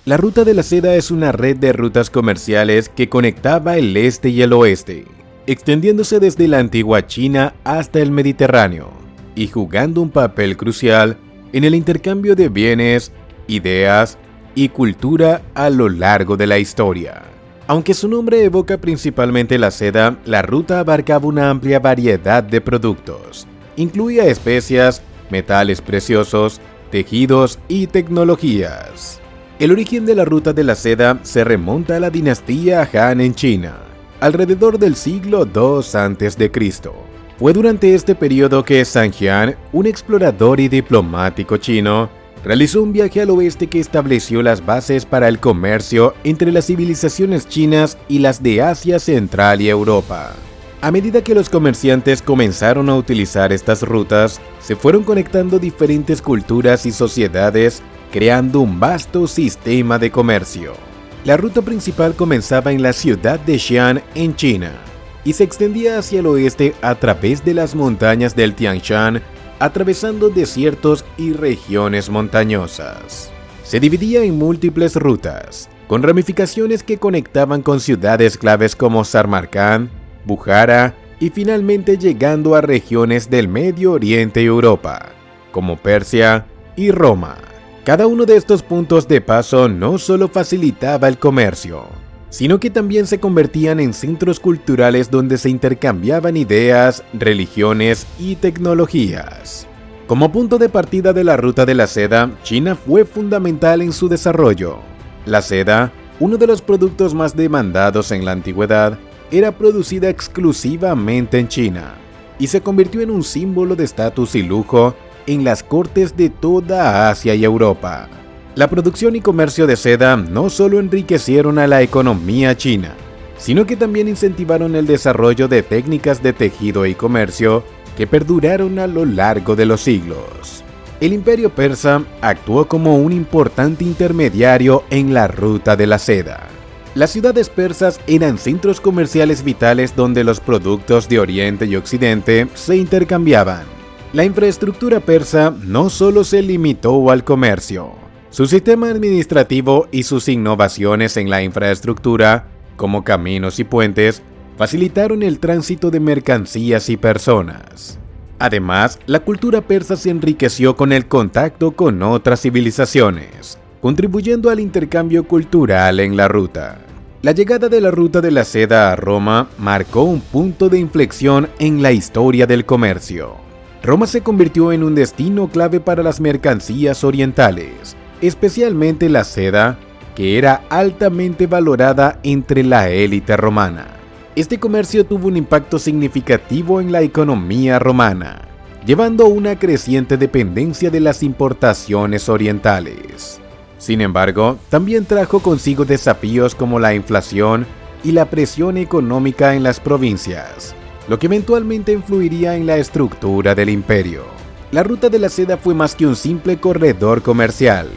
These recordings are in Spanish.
La Ruta de la Seda es una red de rutas comerciales que conectaba el este y el oeste, extendiéndose desde la antigua China hasta el Mediterráneo, y jugando un papel crucial en el intercambio de bienes, ideas y cultura a lo largo de la historia. Aunque su nombre evoca principalmente la seda, la ruta abarcaba una amplia variedad de productos. Incluía especias, metales preciosos, tejidos y tecnologías. El origen de la Ruta de la Seda se remonta a la dinastía Han en China, alrededor del siglo II a.C. Fue durante este periodo que Zhang Jian, un explorador y diplomático chino, realizó un viaje al oeste que estableció las bases para el comercio entre las civilizaciones chinas y las de Asia Central y Europa. A medida que los comerciantes comenzaron a utilizar estas rutas, se fueron conectando diferentes culturas y sociedades, creando un vasto sistema de comercio. La ruta principal comenzaba en la ciudad de Xi'an, en China, y se extendía hacia el oeste a través de las montañas del Tian Shan, atravesando desiertos y regiones montañosas. Se dividía en múltiples rutas, con ramificaciones que conectaban con ciudades claves como Samarcand, Bujara y finalmente llegando a regiones del Medio Oriente y Europa, como Persia y Roma. Cada uno de estos puntos de paso no solo facilitaba el comercio, sino que también se convertían en centros culturales donde se intercambiaban ideas, religiones y tecnologías. Como punto de partida de la Ruta de la Seda, China fue fundamental en su desarrollo. La seda, uno de los productos más demandados en la antigüedad, era producida exclusivamente en China y se convirtió en un símbolo de estatus y lujo en las cortes de toda Asia y Europa. La producción y comercio de seda no solo enriquecieron a la economía china, sino que también incentivaron el desarrollo de técnicas de tejido y comercio que perduraron a lo largo de los siglos. El Imperio Persa actuó como un importante intermediario en la Ruta de la Seda. Las ciudades persas eran centros comerciales vitales donde los productos de Oriente y Occidente se intercambiaban. La infraestructura persa no solo se limitó al comercio. Su sistema administrativo y sus innovaciones en la infraestructura, como caminos y puentes, facilitaron el tránsito de mercancías y personas. Además, la cultura persa se enriqueció con el contacto con otras civilizaciones, contribuyendo al intercambio cultural en la ruta. La llegada de la Ruta de la Seda a Roma marcó un punto de inflexión en la historia del comercio. Roma se convirtió en un destino clave para las mercancías orientales, especialmente la seda, que era altamente valorada entre la élite romana. Este comercio tuvo un impacto significativo en la economía romana, llevando a una creciente dependencia de las importaciones orientales. Sin embargo, también trajo consigo desafíos como la inflación y la presión económica en las provincias, lo que eventualmente influiría en la estructura del imperio. La Ruta de la Seda fue más que un simple corredor comercial.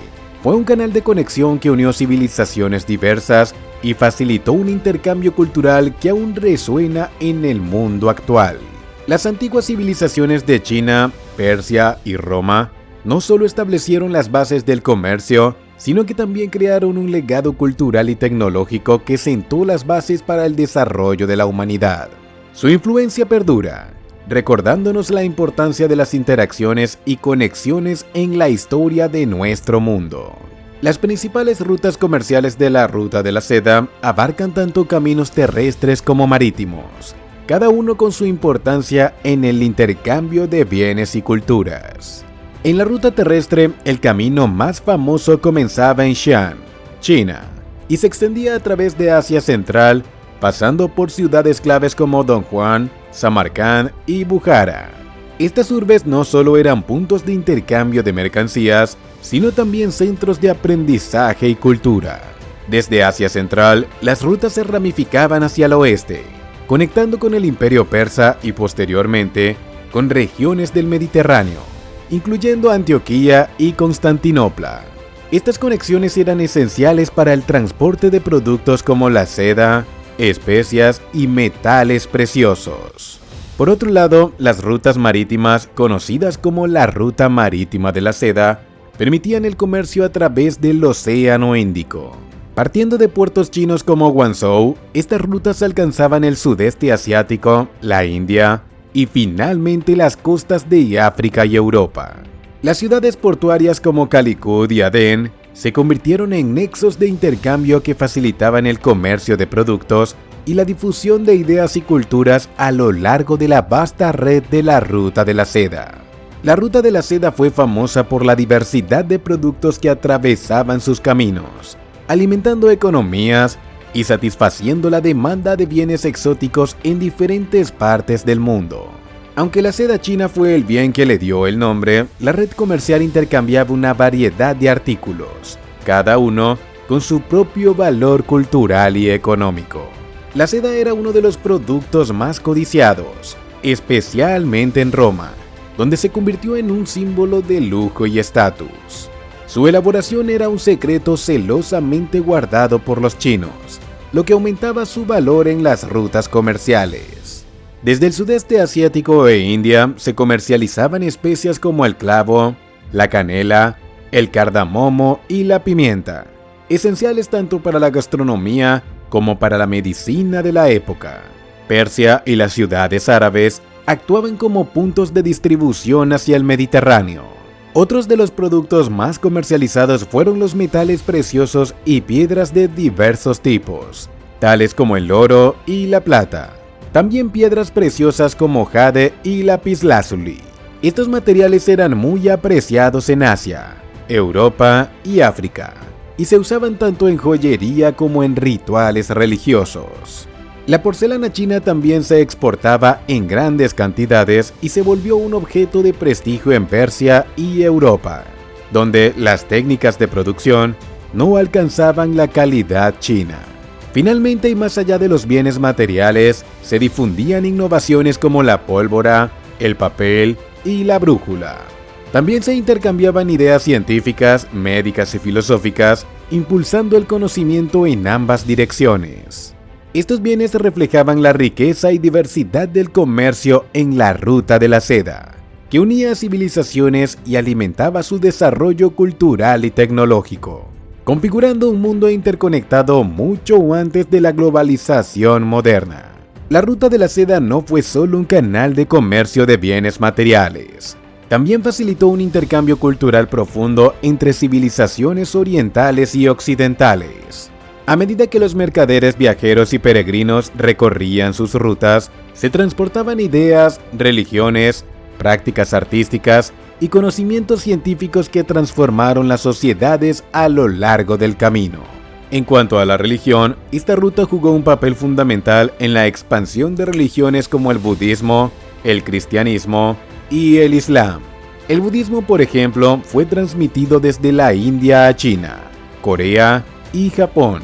Fue un canal de conexión que unió civilizaciones diversas y facilitó un intercambio cultural que aún resuena en el mundo actual. Las antiguas civilizaciones de China, Persia y Roma no solo establecieron las bases del comercio, sino que también crearon un legado cultural y tecnológico que sentó las bases para el desarrollo de la humanidad. Su influencia perdura, recordándonos la importancia de las interacciones y conexiones en la historia de nuestro mundo. Las principales rutas comerciales de la Ruta de la Seda abarcan tanto caminos terrestres como marítimos, cada uno con su importancia en el intercambio de bienes y culturas. En la ruta terrestre, el camino más famoso comenzaba en Xi'an, China, y se extendía a través de Asia Central, pasando por ciudades claves como Dunhuang, Samarcand y Bujara. Estas urbes no solo eran puntos de intercambio de mercancías, sino también centros de aprendizaje y cultura. Desde Asia Central, las rutas se ramificaban hacia el oeste, conectando con el Imperio Persa y posteriormente con regiones del Mediterráneo, incluyendo Antioquía y Constantinopla. Estas conexiones eran esenciales para el transporte de productos como la seda, especias y metales preciosos. Por otro lado, las rutas marítimas, conocidas como la Ruta Marítima de la Seda, permitían el comercio a través del Océano Índico. Partiendo de puertos chinos como Guangzhou, estas rutas alcanzaban el sudeste asiático, la India y finalmente las costas de África y Europa. Las ciudades portuarias como Calicut y Adén se convirtieron en nexos de intercambio que facilitaban el comercio de productos y la difusión de ideas y culturas a lo largo de la vasta red de la Ruta de la Seda. La Ruta de la Seda fue famosa por la diversidad de productos que atravesaban sus caminos, alimentando economías y satisfaciendo la demanda de bienes exóticos en diferentes partes del mundo. Aunque la seda china fue el bien que le dio el nombre, la red comercial intercambiaba una variedad de artículos, cada uno con su propio valor cultural y económico. La seda era uno de los productos más codiciados, especialmente en Roma, donde se convirtió en un símbolo de lujo y estatus. Su elaboración era un secreto celosamente guardado por los chinos, lo que aumentaba su valor en las rutas comerciales. Desde el sudeste asiático e India se comercializaban especias como el clavo, la canela, el cardamomo y la pimienta, esenciales tanto para la gastronomía como para la medicina de la época. Persia y las ciudades árabes actuaban como puntos de distribución hacia el Mediterráneo. Otros de los productos más comercializados fueron los metales preciosos y piedras de diversos tipos, tales como el oro y la plata. También piedras preciosas como jade y lapislázuli. Estos materiales eran muy apreciados en Asia, Europa y África, y se usaban tanto en joyería como en rituales religiosos. La porcelana china también se exportaba en grandes cantidades y se volvió un objeto de prestigio en Persia y Europa, donde las técnicas de producción no alcanzaban la calidad china. Finalmente, y más allá de los bienes materiales, se difundían innovaciones como la pólvora, el papel y la brújula. También se intercambiaban ideas científicas, médicas y filosóficas, impulsando el conocimiento en ambas direcciones. Estos bienes reflejaban la riqueza y diversidad del comercio en la Ruta de la Seda, que unía civilizaciones y alimentaba su desarrollo cultural y tecnológico, configurando un mundo interconectado mucho antes de la globalización moderna. La Ruta de la Seda no fue solo un canal de comercio de bienes materiales, también facilitó un intercambio cultural profundo entre civilizaciones orientales y occidentales. A medida que los mercaderes, viajeros y peregrinos recorrían sus rutas, se transportaban ideas, religiones, prácticas artísticas y conocimientos científicos que transformaron las sociedades a lo largo del camino. En cuanto a la religión, esta ruta jugó un papel fundamental en la expansión de religiones como el budismo, el cristianismo y el islam. El budismo, por ejemplo, fue transmitido desde la India a China, Corea y Japón,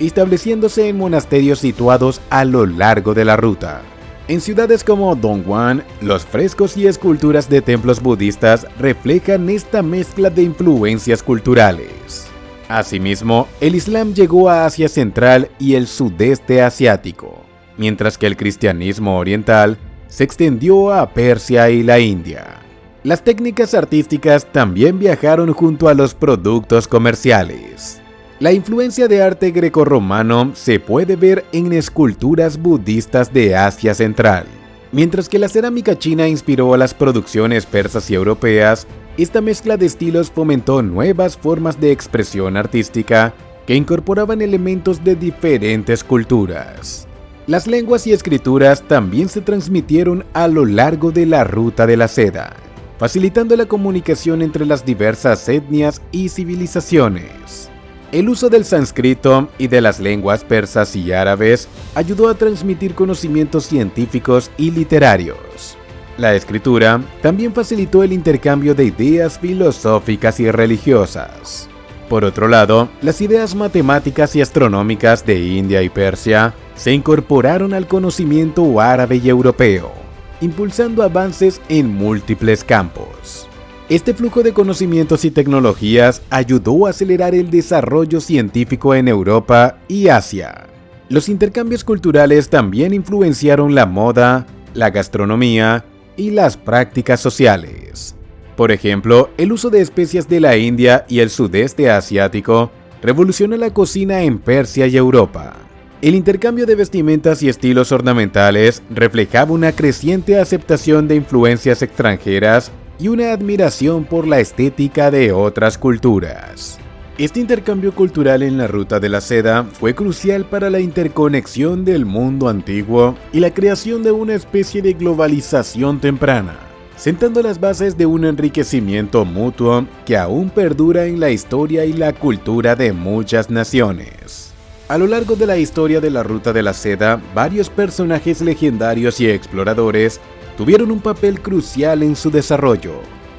estableciéndose en monasterios situados a lo largo de la ruta. En ciudades como Dongguan, los frescos y esculturas de templos budistas reflejan esta mezcla de influencias culturales. Asimismo, el Islam llegó a Asia Central y el sudeste asiático, mientras que el cristianismo oriental se extendió a Persia y la India. Las técnicas artísticas también viajaron junto a los productos comerciales. La influencia de arte grecorromano se puede ver en esculturas budistas de Asia Central. Mientras que la cerámica china inspiró a las producciones persas y europeas, esta mezcla de estilos fomentó nuevas formas de expresión artística que incorporaban elementos de diferentes culturas. Las lenguas y escrituras también se transmitieron a lo largo de la Ruta de la Seda, facilitando la comunicación entre las diversas etnias y civilizaciones. El uso del sánscrito y de las lenguas persas y árabes ayudó a transmitir conocimientos científicos y literarios. La escritura también facilitó el intercambio de ideas filosóficas y religiosas. Por otro lado, las ideas matemáticas y astronómicas de India y Persia se incorporaron al conocimiento árabe y europeo, impulsando avances en múltiples campos. Este flujo de conocimientos y tecnologías ayudó a acelerar el desarrollo científico en Europa y Asia. Los intercambios culturales también influenciaron la moda, la gastronomía y las prácticas sociales. Por ejemplo, el uso de especias de la India y el sudeste asiático revolucionó la cocina en Persia y Europa. El intercambio de vestimentas y estilos ornamentales reflejaba una creciente aceptación de influencias extranjeras y una admiración por la estética de otras culturas. Este intercambio cultural en la Ruta de la Seda fue crucial para la interconexión del mundo antiguo y la creación de una especie de globalización temprana, sentando las bases de un enriquecimiento mutuo que aún perdura en la historia y la cultura de muchas naciones. A lo largo de la historia de la Ruta de la Seda, varios personajes legendarios y exploradores tuvieron un papel crucial en su desarrollo,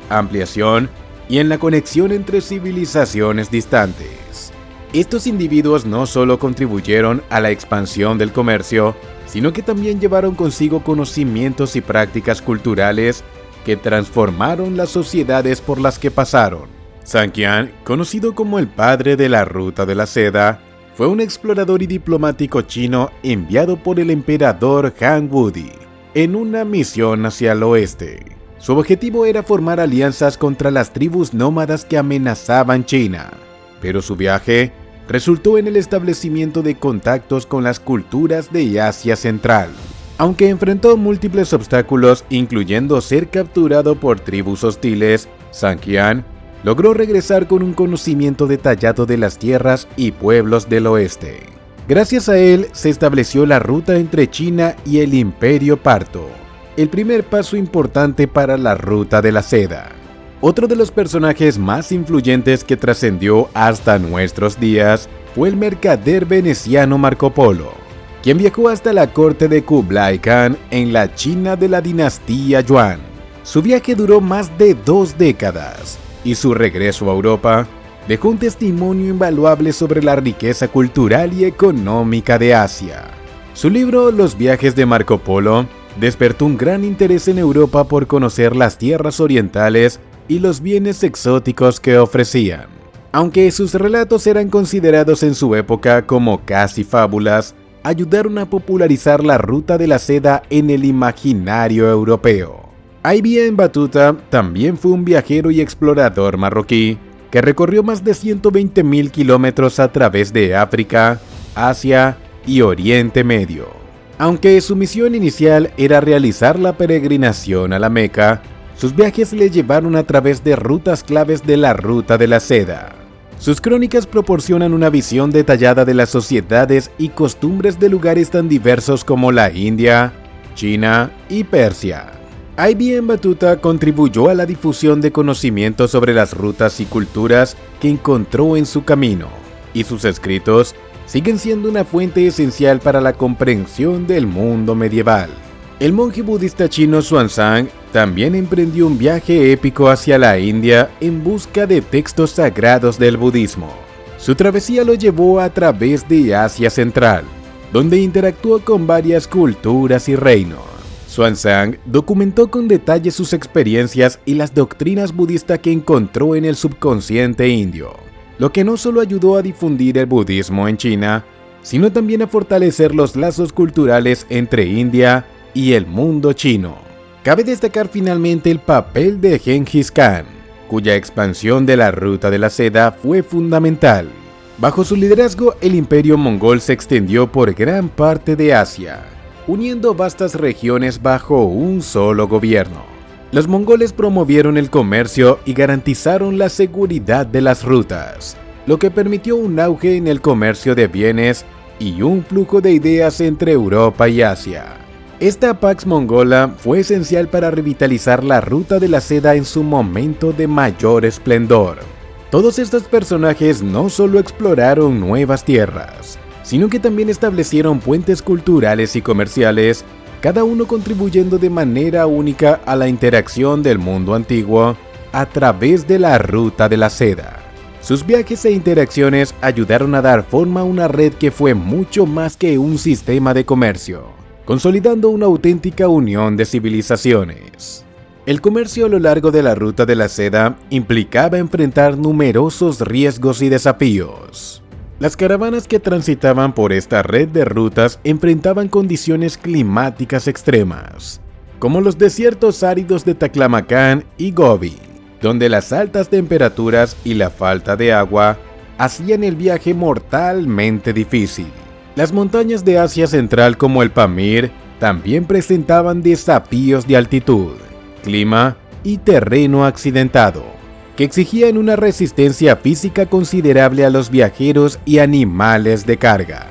ampliación y en la conexión entre civilizaciones distantes. Estos individuos no solo contribuyeron a la expansión del comercio, sino que también llevaron consigo conocimientos y prácticas culturales que transformaron las sociedades por las que pasaron. Sun Qian, conocido como el padre de la Ruta de la Seda, fue un explorador y diplomático chino enviado por el emperador Han Wudi en una misión hacia el oeste. Su objetivo era formar alianzas contra las tribus nómadas que amenazaban China, pero su viaje resultó en el establecimiento de contactos con las culturas de Asia Central. Aunque enfrentó múltiples obstáculos, incluyendo ser capturado por tribus hostiles, Sun Qian logró regresar con un conocimiento detallado de las tierras y pueblos del oeste. Gracias a él se estableció la ruta entre China y el Imperio Parto, el primer paso importante para la Ruta de la Seda. Otro de los personajes más influyentes que trascendió hasta nuestros días fue el mercader veneciano Marco Polo, quien viajó hasta la corte de Kublai Khan en la China de la dinastía Yuan. Su viaje duró más de 2 décadas, y su regreso a Europa dejó un testimonio invaluable sobre la riqueza cultural y económica de Asia. Su libro Los viajes de Marco Polo despertó un gran interés en Europa por conocer las tierras orientales y los bienes exóticos que ofrecían. Aunque sus relatos eran considerados en su época como casi fábulas, ayudaron a popularizar la Ruta de la Seda en el imaginario europeo. Ibn Battuta también fue un viajero y explorador marroquí que recorrió más de 120.000 kilómetros a través de África, Asia y Oriente Medio. Aunque su misión inicial era realizar la peregrinación a la Meca, sus viajes le llevaron a través de rutas claves de la Ruta de la Seda. Sus crónicas proporcionan una visión detallada de las sociedades y costumbres de lugares tan diversos como la India, China y Persia. Ibn Battuta contribuyó a la difusión de conocimientos sobre las rutas y culturas que encontró en su camino, y sus escritos siguen siendo una fuente esencial para la comprensión del mundo medieval. El monje budista chino Xuanzang también emprendió un viaje épico hacia la India en busca de textos sagrados del budismo. Su travesía lo llevó a través de Asia Central, donde interactuó con varias culturas y reinos. Xuanzang documentó con detalle sus experiencias y las doctrinas budistas que encontró en el subconsciente indio, lo que no solo ayudó a difundir el budismo en China, sino también a fortalecer los lazos culturales entre India y el mundo chino. Cabe destacar finalmente el papel de Genghis Khan, cuya expansión de la Ruta de la Seda fue fundamental. Bajo su liderazgo, el imperio mongol se extendió por gran parte de Asia, uniendo vastas regiones bajo un solo gobierno. Los mongoles promovieron el comercio y garantizaron la seguridad de las rutas, lo que permitió un auge en el comercio de bienes y un flujo de ideas entre Europa y Asia. Esta Pax Mongola fue esencial para revitalizar la Ruta de la Seda en su momento de mayor esplendor. Todos estos personajes no solo exploraron nuevas tierras, sino que también establecieron puentes culturales y comerciales, cada uno contribuyendo de manera única a la interacción del mundo antiguo a través de la Ruta de la Seda. Sus viajes e interacciones ayudaron a dar forma a una red que fue mucho más que un sistema de comercio, consolidando una auténtica unión de civilizaciones. El comercio a lo largo de la Ruta de la Seda implicaba enfrentar numerosos riesgos y desafíos. Las caravanas que transitaban por esta red de rutas enfrentaban condiciones climáticas extremas, como los desiertos áridos de Taklamakan y Gobi, donde las altas temperaturas y la falta de agua hacían el viaje mortalmente difícil. Las montañas de Asia Central como el Pamir también presentaban desafíos de altitud, clima y terreno accidentado, que exigían una resistencia física considerable a los viajeros y animales de carga.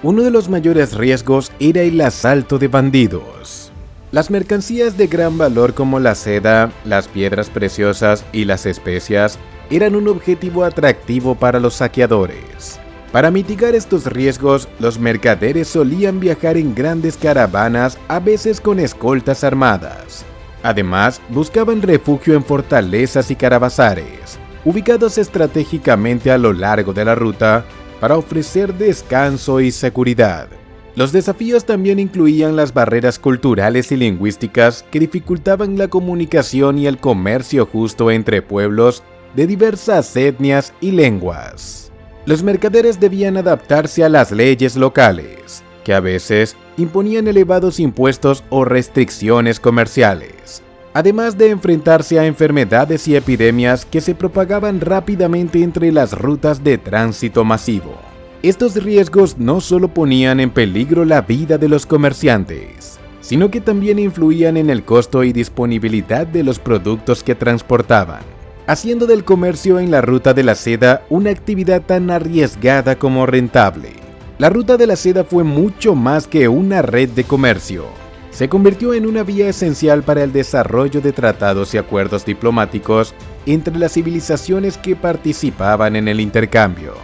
Uno de los mayores riesgos era el asalto de bandidos. Las mercancías de gran valor como la seda, las piedras preciosas y las especias eran un objetivo atractivo para los saqueadores. Para mitigar estos riesgos, los mercaderes solían viajar en grandes caravanas, a veces con escoltas armadas. Además, buscaban refugio en fortalezas y caravanserais, ubicados estratégicamente a lo largo de la ruta para ofrecer descanso y seguridad. Los desafíos también incluían las barreras culturales y lingüísticas que dificultaban la comunicación y el comercio justo entre pueblos de diversas etnias y lenguas. Los mercaderes debían adaptarse a las leyes locales, que a veces imponían elevados impuestos o restricciones comerciales, además de enfrentarse a enfermedades y epidemias que se propagaban rápidamente entre las rutas de tránsito masivo. Estos riesgos no solo ponían en peligro la vida de los comerciantes, sino que también influían en el costo y disponibilidad de los productos que transportaban, haciendo del comercio en la Ruta de la Seda una actividad tan arriesgada como rentable. La Ruta de la Seda fue mucho más que una red de comercio. Se convirtió en una vía esencial para el desarrollo de tratados y acuerdos diplomáticos entre las civilizaciones que participaban en el intercambio.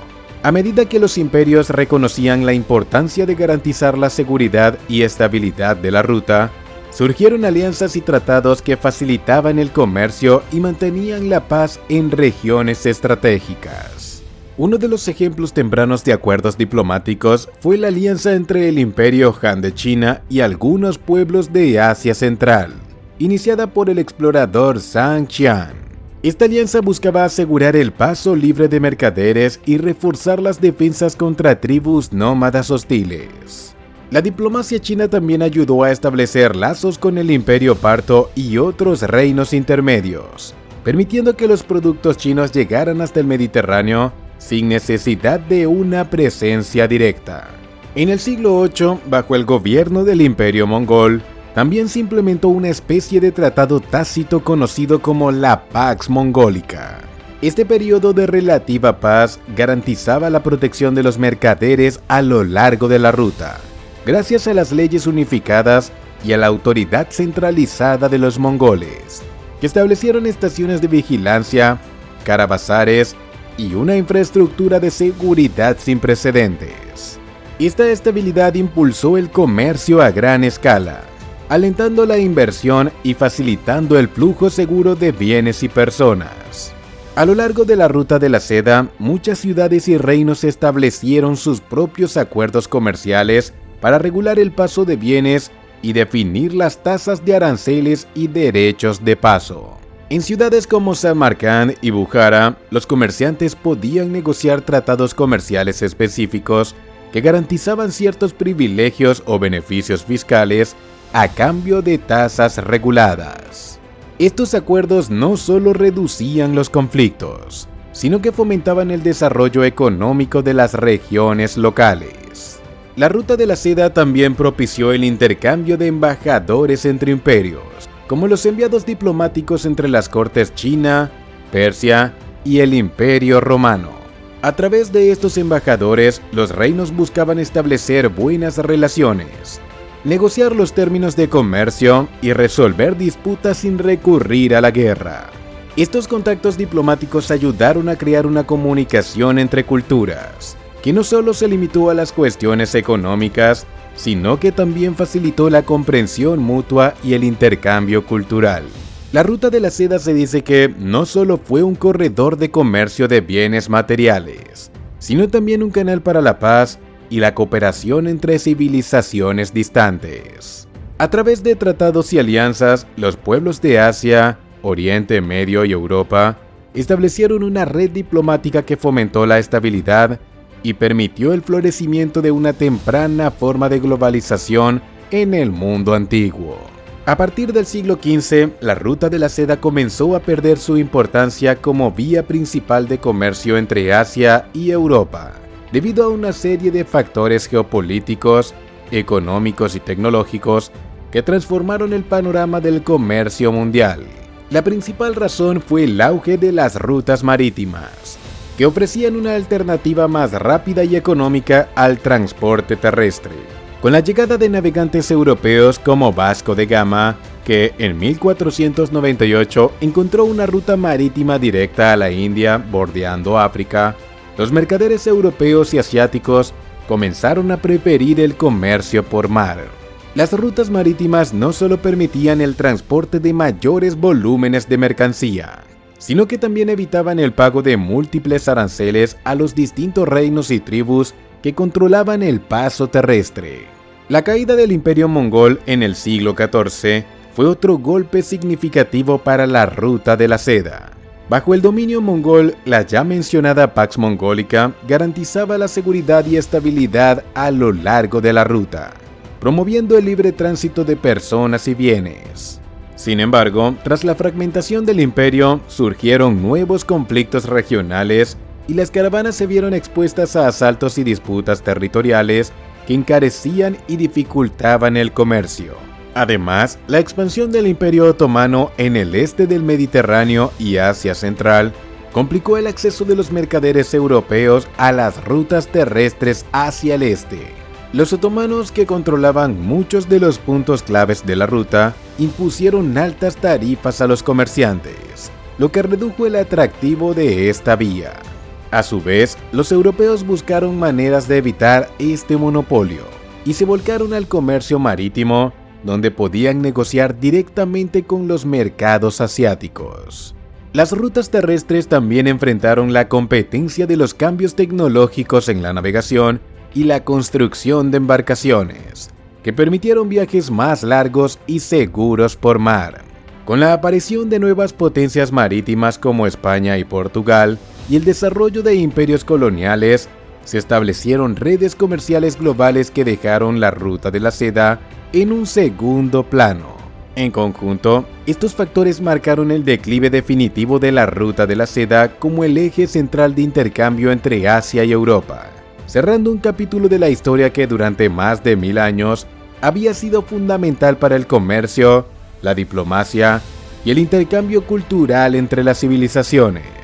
A medida que los imperios reconocían la importancia de garantizar la seguridad y estabilidad de la ruta, surgieron alianzas y tratados que facilitaban el comercio y mantenían la paz en regiones estratégicas. Uno de los ejemplos tempranos de acuerdos diplomáticos fue la alianza entre el Imperio Han de China y algunos pueblos de Asia Central, iniciada por el explorador Zhang Qian. Esta alianza buscaba asegurar el paso libre de mercaderes y reforzar las defensas contra tribus nómadas hostiles. La diplomacia china también ayudó a establecer lazos con el Imperio Parto y otros reinos intermedios, permitiendo que los productos chinos llegaran hasta el Mediterráneo sin necesidad de una presencia directa. En el siglo VIII, bajo el gobierno del Imperio Mongol, también se implementó una especie de tratado tácito conocido como la Pax Mongólica. Este periodo de relativa paz garantizaba la protección de los mercaderes a lo largo de la ruta, gracias a las leyes unificadas y a la autoridad centralizada de los mongoles, que establecieron estaciones de vigilancia, caravanserais y una infraestructura de seguridad sin precedentes. Esta estabilidad impulsó el comercio a gran escala, alentando la inversión y facilitando el flujo seguro de bienes y personas. A lo largo de la Ruta de la Seda, muchas ciudades y reinos establecieron sus propios acuerdos comerciales para regular el paso de bienes y definir las tasas de aranceles y derechos de paso. En ciudades como Samarcand y Bujara, los comerciantes podían negociar tratados comerciales específicos que garantizaban ciertos privilegios o beneficios fiscales a cambio de tasas reguladas. Estos acuerdos no solo reducían los conflictos, sino que fomentaban el desarrollo económico de las regiones locales. La Ruta de la Seda también propició el intercambio de embajadores entre imperios, como los enviados diplomáticos entre las cortes China, Persia y el Imperio Romano. A través de estos embajadores, los reinos buscaban establecer buenas relaciones, negociar los términos de comercio y resolver disputas sin recurrir a la guerra. Estos contactos diplomáticos ayudaron a crear una comunicación entre culturas, que no solo se limitó a las cuestiones económicas, sino que también facilitó la comprensión mutua y el intercambio cultural. La Ruta de la Seda se dice que no solo fue un corredor de comercio de bienes materiales, sino también un canal para la paz y la cooperación entre civilizaciones distantes. A través de tratados y alianzas, los pueblos de Asia, Oriente Medio y Europa establecieron una red diplomática que fomentó la estabilidad y permitió el florecimiento de una temprana forma de globalización en el mundo antiguo. A partir del siglo XV, la ruta de la seda comenzó a perder su importancia como vía principal de comercio entre Asia y Europa, debido a una serie de factores geopolíticos, económicos y tecnológicos que transformaron el panorama del comercio mundial. La principal razón fue el auge de las rutas marítimas, que ofrecían una alternativa más rápida y económica al transporte terrestre. Con la llegada de navegantes europeos como Vasco de Gama, que en 1498 encontró una ruta marítima directa a la India bordeando África, los mercaderes europeos y asiáticos comenzaron a preferir el comercio por mar. Las rutas marítimas no solo permitían el transporte de mayores volúmenes de mercancía, sino que también evitaban el pago de múltiples aranceles a los distintos reinos y tribus que controlaban el paso terrestre. La caída del Imperio Mongol en el siglo XIV fue otro golpe significativo para la ruta de la seda. Bajo el dominio mongol, la ya mencionada Pax Mongolica garantizaba la seguridad y estabilidad a lo largo de la ruta, promoviendo el libre tránsito de personas y bienes. Sin embargo, tras la fragmentación del imperio, surgieron nuevos conflictos regionales y las caravanas se vieron expuestas a asaltos y disputas territoriales que encarecían y dificultaban el comercio. Además, la expansión del Imperio Otomano en el este del Mediterráneo y Asia Central complicó el acceso de los mercaderes europeos a las rutas terrestres hacia el este. Los otomanos, que controlaban muchos de los puntos claves de la ruta, impusieron altas tarifas a los comerciantes, lo que redujo el atractivo de esta vía. A su vez, los europeos buscaron maneras de evitar este monopolio y se volcaron al comercio marítimo, donde podían negociar directamente con los mercados asiáticos. Las rutas terrestres también enfrentaron la competencia de los cambios tecnológicos en la navegación y la construcción de embarcaciones, que permitieron viajes más largos y seguros por mar. Con la aparición de nuevas potencias marítimas como España y Portugal y el desarrollo de imperios coloniales, se establecieron redes comerciales globales que dejaron la ruta de la seda en un segundo plano. En conjunto, estos factores marcaron el declive definitivo de la ruta de la seda como el eje central de intercambio entre Asia y Europa, cerrando un capítulo de la historia que durante más de 1000 años había sido fundamental para el comercio, la diplomacia y el intercambio cultural entre las civilizaciones.